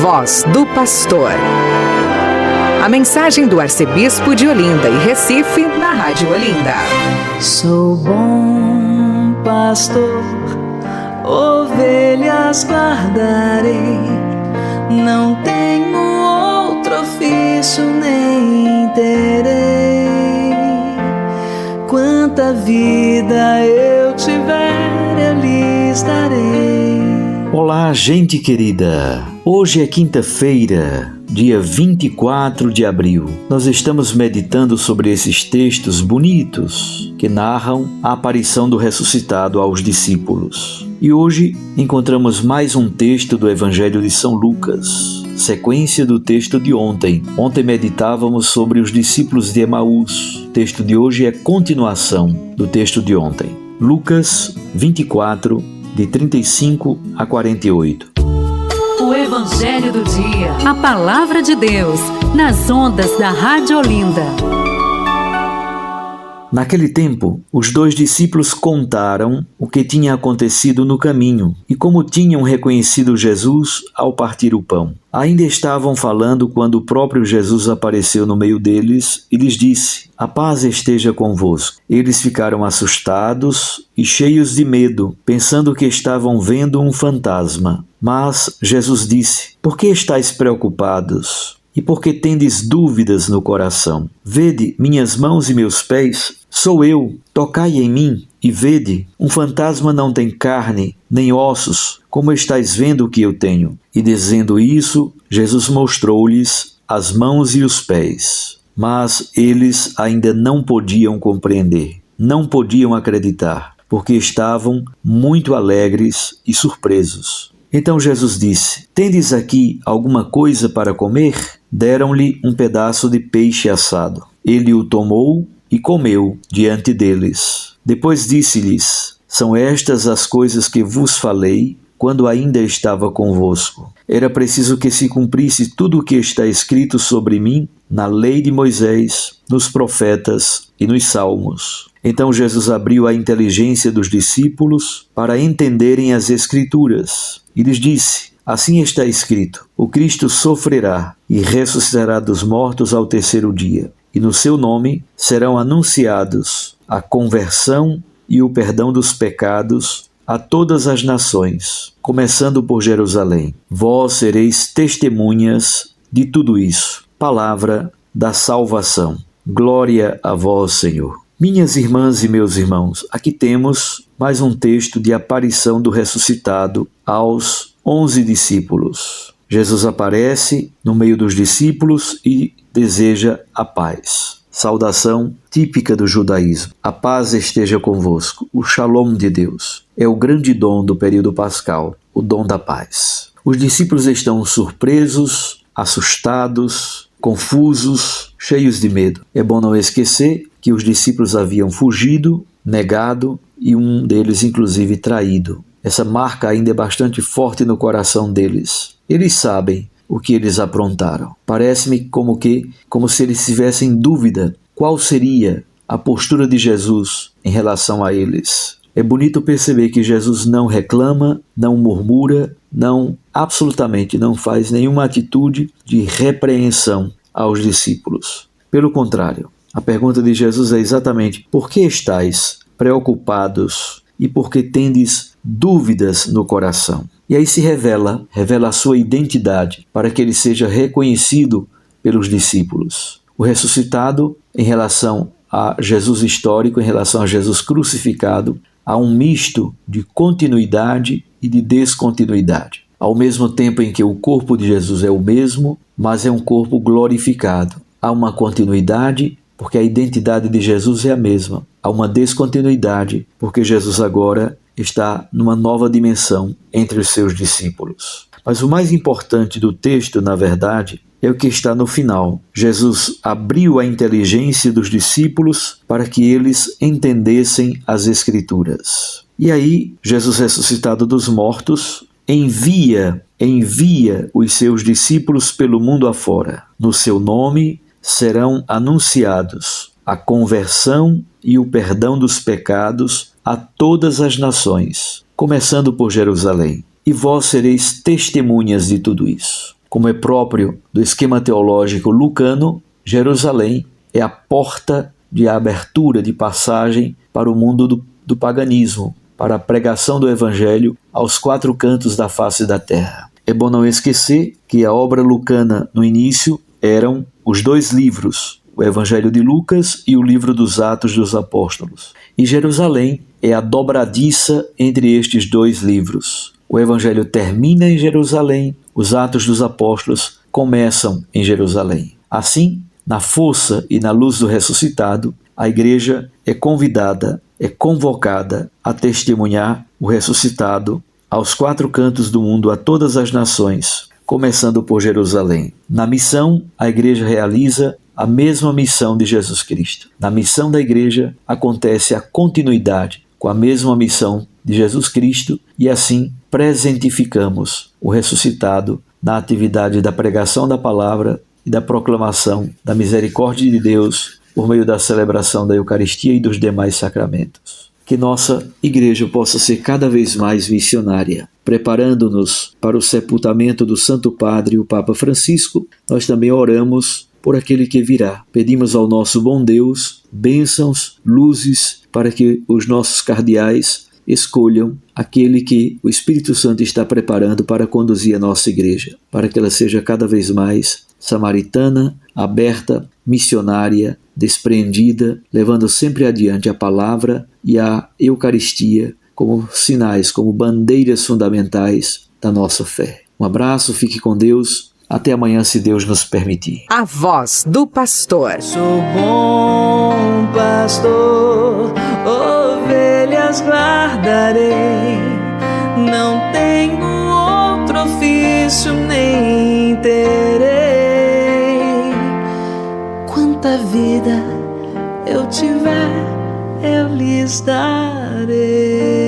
voz do pastor. A mensagem do arcebispo de Olinda e Recife, na Rádio Olinda. Sou bom pastor, ovelhas guardarei, não tenho outro ofício nem terei. Quanta vida eu tiver, eu lhes darei. Olá, gente querida! Hoje é quinta-feira, dia 24 de abril. Nós estamos meditando sobre esses textos bonitos que narram a aparição do ressuscitado aos discípulos. E hoje encontramos mais um texto do Evangelho de São Lucas, sequência do texto de ontem. Ontem meditávamos sobre os discípulos de Emaús. O texto de hoje é continuação do texto de ontem. Lucas 24, de 35 a 48. O Evangelho do Dia, a Palavra de Deus, nas ondas da Rádio Olinda. Naquele tempo, os 2 discípulos contaram o que tinha acontecido no caminho e como tinham reconhecido Jesus ao partir o pão. Ainda estavam falando quando o próprio Jesus apareceu no meio deles e lhes disse: "A paz esteja convosco." Eles ficaram assustados e cheios de medo, pensando que estavam vendo um fantasma. Mas Jesus disse: "Por que estáis preocupados? E por que tendes dúvidas no coração? Vede minhas mãos e meus pés, sou eu, tocai em mim e vede, um fantasma não tem carne nem ossos, como estáis vendo o que eu tenho." E dizendo isso, Jesus mostrou-lhes as mãos e os pés. Mas eles ainda não podiam compreender, não podiam acreditar, porque estavam muito alegres e surpresos. Então Jesus disse: "Tendes aqui alguma coisa para comer?" Deram-lhe um pedaço de peixe assado. Ele o tomou e comeu diante deles. Depois disse-lhes: "São estas as coisas que vos falei quando ainda estava convosco. Era preciso que se cumprisse tudo o que está escrito sobre mim na lei de Moisés, nos profetas e nos salmos." Então Jesus abriu a inteligência dos discípulos para entenderem as Escrituras e lhes disse: "Assim está escrito: o Cristo sofrerá e ressuscitará dos mortos ao terceiro dia, e no seu nome serão anunciados a conversão e o perdão dos pecados a todas as nações, começando por Jerusalém. Vós sereis testemunhas de tudo isso." Palavra da salvação. Glória a vós, Senhor. Minhas irmãs e meus irmãos, aqui temos mais um texto de aparição do ressuscitado aos 11 discípulos. Jesus aparece no meio dos discípulos e deseja a paz. Saudação típica do judaísmo. A paz esteja convosco. O Shalom de Deus é o grande dom do período pascal, o dom da paz. Os discípulos estão surpresos, assustados, confusos, cheios de medo. É bom não esquecer que os discípulos haviam fugido, negado e um deles inclusive traído. Essa marca ainda é bastante forte no coração deles. Eles sabem o que eles aprontaram. Parece-me como se eles tivessem dúvida qual seria a postura de Jesus em relação a eles. É bonito perceber que Jesus não reclama, não murmura, absolutamente não faz nenhuma atitude de repreensão aos discípulos. Pelo contrário, a pergunta de Jesus é exatamente: por que estáis preocupados e por que tendes dúvidas no coração? E aí se revela a sua identidade para que ele seja reconhecido pelos discípulos. O ressuscitado, em relação a Jesus histórico, em relação a Jesus crucificado, há um misto de continuidade e de descontinuidade. Ao mesmo tempo em que o corpo de Jesus é o mesmo, mas é um corpo glorificado. Há uma continuidade, porque a identidade de Jesus é a mesma. Há uma descontinuidade, porque Jesus agora está numa nova dimensão entre os seus discípulos. Mas o mais importante do texto, na verdade, é o que está no final. Jesus abriu a inteligência dos discípulos para que eles entendessem as Escrituras. E aí, Jesus ressuscitado dos mortos envia os seus discípulos pelo mundo afora. No seu nome serão anunciados a conversão e o perdão dos pecados a todas as nações, começando por Jerusalém. E vós sereis testemunhas de tudo isso. Como é próprio do esquema teológico lucano, Jerusalém é a porta de abertura, de passagem para o mundo do paganismo, para a pregação do Evangelho aos 4 cantos da face da terra. É bom não esquecer que a obra lucana no início eram os 2 livros, o Evangelho de Lucas e o livro dos Atos dos Apóstolos. E Jerusalém é a dobradiça entre estes 2 livros. O Evangelho termina em Jerusalém, os Atos dos Apóstolos começam em Jerusalém. Assim, na força e na luz do ressuscitado, a igreja é convidada, é convocada a testemunhar o ressuscitado aos 4 cantos do mundo, a todas as nações, começando por Jerusalém. Na missão, a igreja realiza a mesma missão de Jesus Cristo. Na missão da igreja acontece a continuidade com a mesma missão de Jesus Cristo e assim presentificamos o ressuscitado na atividade da pregação da palavra e da proclamação da misericórdia de Deus por meio da celebração da Eucaristia e dos demais sacramentos. Que nossa igreja possa ser cada vez mais missionária. Preparando-nos para o sepultamento do Santo Padre, o Papa Francisco, nós também oramos por aquele que virá. Pedimos ao nosso bom Deus bênçãos, luzes, para que os nossos cardeais escolham aquele que o Espírito Santo está preparando para conduzir a nossa igreja, para que ela seja cada vez mais samaritana, aberta, missionária, despreendida, levando sempre adiante a palavra e a Eucaristia como sinais, como bandeiras fundamentais da nossa fé. Um abraço, fique com Deus. Até amanhã, se Deus nos permitir. A voz do pastor. Sou bom pastor, ovelhas guardarei, não tenho outro ofício nem terei. Quanta vida eu tiver, eu lhes darei.